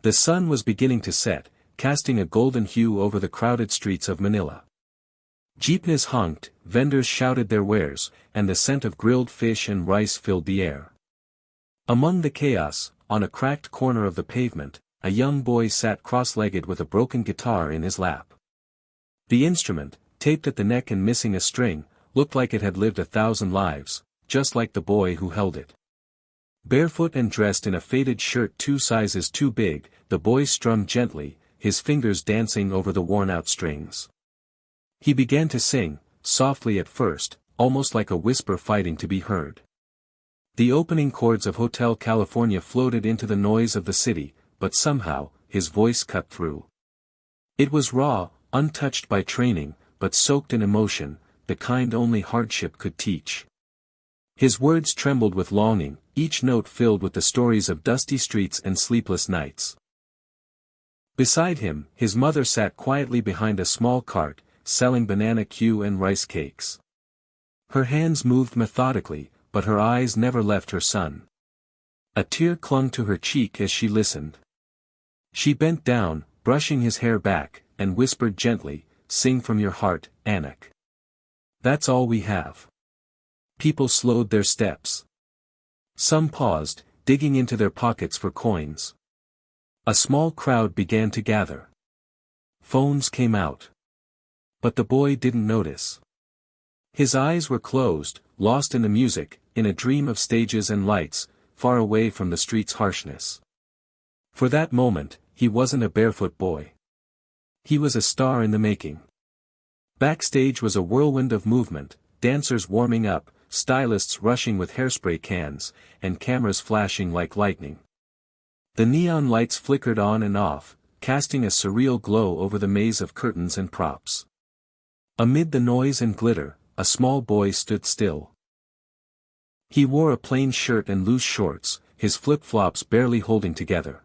The sun was beginning to set, casting a golden hue over the crowded streets of Manila. Jeepneys honked, vendors shouted their wares, and the scent of grilled fish and rice filled the air. Among the chaos, on a cracked corner of the pavement, a young boy sat cross-legged with a broken guitar in his lap. The instrument, taped at the neck and missing a string, looked like it had lived 1,000 lives, just like the boy who held it. Barefoot and dressed in a faded shirt 2 sizes too big, the boy strummed gently, his fingers dancing over the worn-out strings. He began to sing, softly at first, almost like a whisper fighting to be heard. The opening chords of Hotel California floated into the noise of the city, but somehow, his voice cut through. It was raw, untouched by training, but soaked in emotion, the kind only hardship could teach. His words trembled with longing, each note filled with the stories of dusty streets and sleepless nights. Beside him, his mother sat quietly behind a small cart, selling banana Q and rice cakes. Her hands moved methodically, but her eyes never left her son. A tear clung to her cheek as she listened. She bent down, brushing his hair back, and whispered gently, "Sing from your heart, Anak. That's all we have." People slowed their steps. Some paused, digging into their pockets for coins. A small crowd began to gather. Phones came out. But the boy didn't notice. His eyes were closed, lost in the music, in a dream of stages and lights, far away from the street's harshness. For that moment, he wasn't a barefoot boy. He was a star in the making. Backstage was a whirlwind of movement, dancers warming up, stylists rushing with hairspray cans, and cameras flashing like lightning. The neon lights flickered on and off, casting a surreal glow over the maze of curtains and props. Amid the noise and glitter, a small boy stood still. He wore a plain shirt and loose shorts, his flip-flops barely holding together.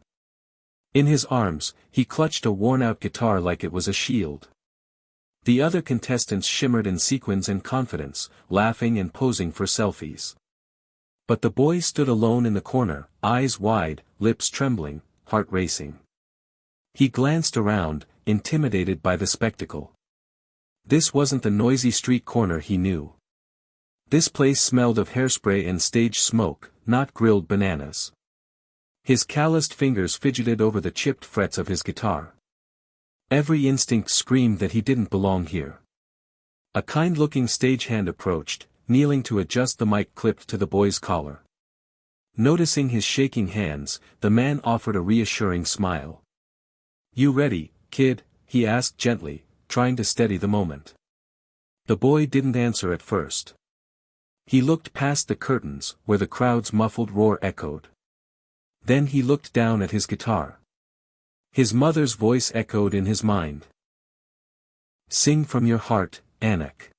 In his arms, he clutched a worn-out guitar like it was a shield. The other contestants shimmered in sequins and confidence, laughing and posing for selfies. But the boy stood alone in the corner, eyes wide, lips trembling, heart racing. He glanced around, intimidated by the spectacle. This wasn't the noisy street corner he knew. This place smelled of hairspray and stage smoke, not grilled bananas. His calloused fingers fidgeted over the chipped frets of his guitar. Every instinct screamed that he didn't belong here. A kind-looking stagehand approached, kneeling to adjust the mic clipped to the boy's collar. Noticing his shaking hands, the man offered a reassuring smile. "You ready, kid?" he asked gently, trying to steady the moment. The boy didn't answer at first. He looked past the curtains, where the crowd's muffled roar echoed. Then he looked down at his guitar. His mother's voice echoed in his mind. "Sing from your heart, Anak."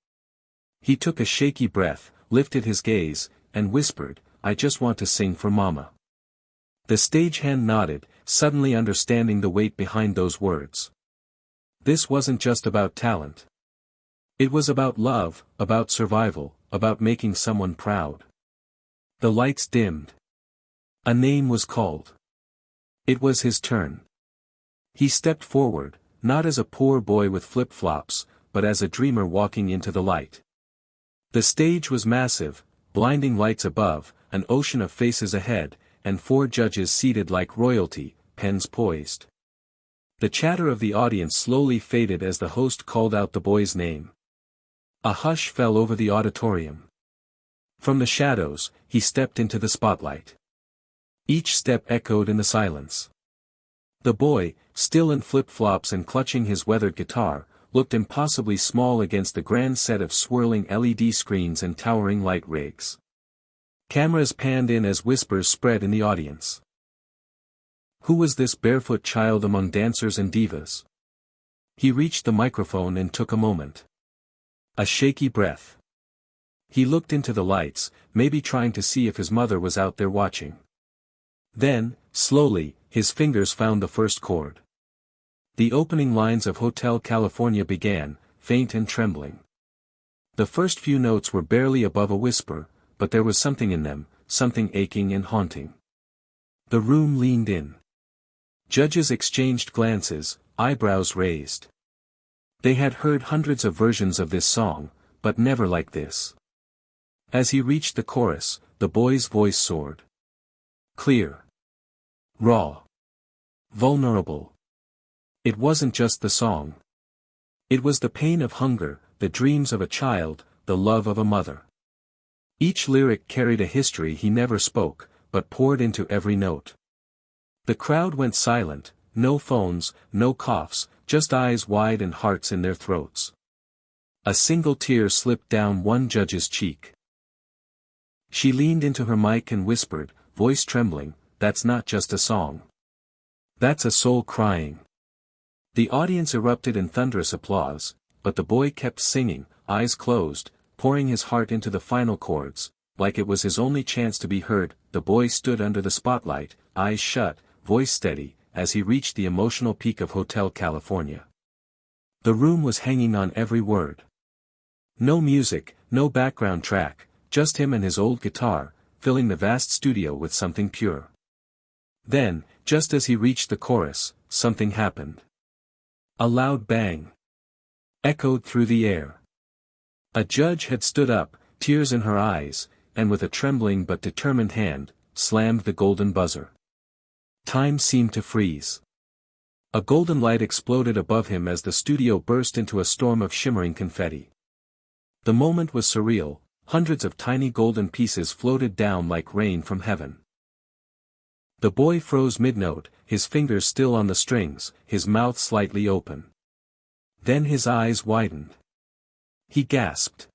He took a shaky breath, lifted his gaze, and whispered, "I just want to sing for Mama." The stagehand nodded, suddenly understanding the weight behind those words. This wasn't just about talent. It was about love, about survival, about making someone proud. The lights dimmed. A name was called. It was his turn. He stepped forward, not as a poor boy with flip-flops, but as a dreamer walking into the light. The stage was massive, blinding lights above, an ocean of faces ahead, and 4 judges seated like royalty, pens poised. The chatter of the audience slowly faded as the host called out the boy's name. A hush fell over the auditorium. From the shadows, he stepped into the spotlight. Each step echoed in the silence. The boy, still in flip-flops and clutching his weathered guitar, looked impossibly small against the grand set of swirling LED screens and towering light rigs. Cameras panned in as whispers spread in the audience. Who was this barefoot child among dancers and divas? He reached the microphone and took a moment. A shaky breath. He looked into the lights, maybe trying to see if his mother was out there watching. Then, slowly, his fingers found the first chord. The opening lines of Hotel California began, faint and trembling. The first few notes were barely above a whisper, but there was something in them, something aching and haunting. The room leaned in. Judges exchanged glances, eyebrows raised. They had heard hundreds of versions of this song, but never like this. As he reached the chorus, the boy's voice soared. Clear. Raw. Vulnerable. It wasn't just the song. It was the pain of hunger, the dreams of a child, the love of a mother. Each lyric carried a history he never spoke, but poured into every note. The crowd went silent, no phones, no coughs, just eyes wide and hearts in their throats. A single tear slipped down one judge's cheek. She leaned into her mic and whispered, voice trembling, "That's not just a song. That's a soul crying." The audience erupted in thunderous applause, but the boy kept singing, eyes closed, pouring his heart into the final chords, like it was his only chance to be heard. The boy stood under the spotlight, eyes shut, voice steady, as he reached the emotional peak of Hotel California. The room was hanging on every word. No music, no background track, just him and his old guitar, filling the vast studio with something pure. Then, just as he reached the chorus, something happened. A loud bang echoed through the air. A judge had stood up, tears in her eyes, and with a trembling but determined hand, slammed the golden buzzer. Time seemed to freeze. A golden light exploded above him as the studio burst into a storm of shimmering confetti. The moment was surreal, hundreds of tiny golden pieces floated down like rain from heaven. The boy froze mid-note, his fingers still on the strings, his mouth slightly open. Then his eyes widened. He gasped.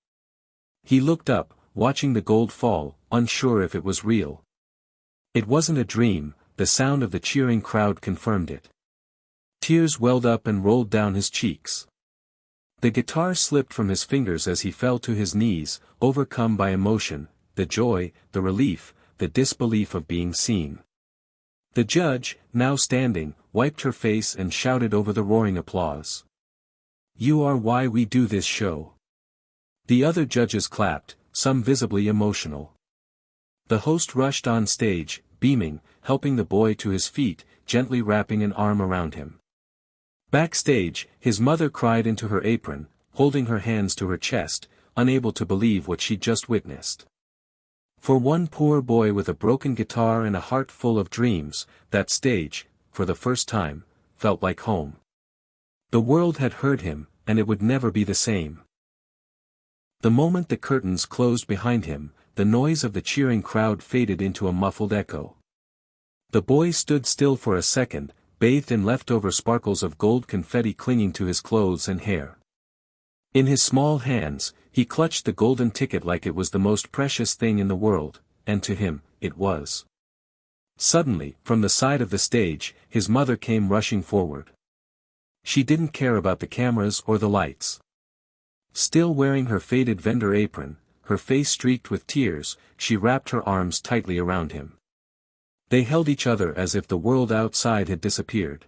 He looked up, watching the gold fall, unsure if it was real. It wasn't a dream, the sound of the cheering crowd confirmed it. Tears welled up and rolled down his cheeks. The guitar slipped from his fingers as he fell to his knees, overcome by emotion, the joy, the relief, the disbelief of being seen. The judge, now standing, wiped her face and shouted over the roaring applause. "You are why we do this show." The other judges clapped, some visibly emotional. The host rushed on stage, beaming, helping the boy to his feet, gently wrapping an arm around him. Backstage, his mother cried into her apron, holding her hands to her chest, unable to believe what she'd just witnessed. For one poor boy with a broken guitar and a heart full of dreams, that stage, for the first time, felt like home. The world had heard him, and it would never be the same. The moment the curtains closed behind him, the noise of the cheering crowd faded into a muffled echo. The boy stood still for a second, bathed in leftover sparkles of gold confetti clinging to his clothes and hair. In his small hands, he clutched the golden ticket like it was the most precious thing in the world, and to him, it was. Suddenly, from the side of the stage, his mother came rushing forward. She didn't care about the cameras or the lights. Still wearing her faded vendor apron, her face streaked with tears, she wrapped her arms tightly around him. They held each other as if the world outside had disappeared.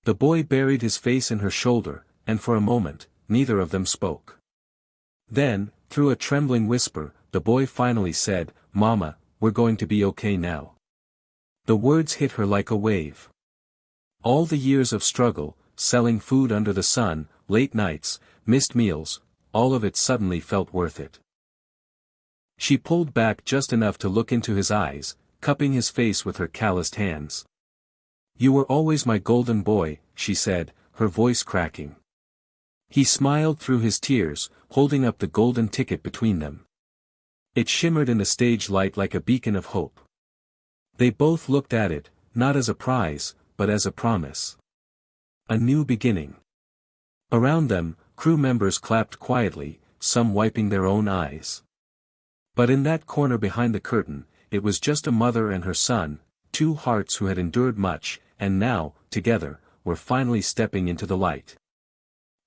The boy buried his face in her shoulder, and for a moment, neither of them spoke. Then, through a trembling whisper, the boy finally said, "Mama, we're going to be okay now." The words hit her like a wave. All the years of struggle, selling food under the sun, late nights, missed meals, all of it suddenly felt worth it. She pulled back just enough to look into his eyes, cupping his face with her calloused hands. "You were always my golden boy," she said, her voice cracking. He smiled through his tears, holding up the golden ticket between them. It shimmered in the stage light like a beacon of hope. They both looked at it, not as a prize, but as a promise. A new beginning. Around them, crew members clapped quietly, some wiping their own eyes. But in that corner behind the curtain, it was just a mother and her son, two hearts who had endured much, and now, together, were finally stepping into the light.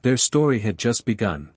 Their story had just begun.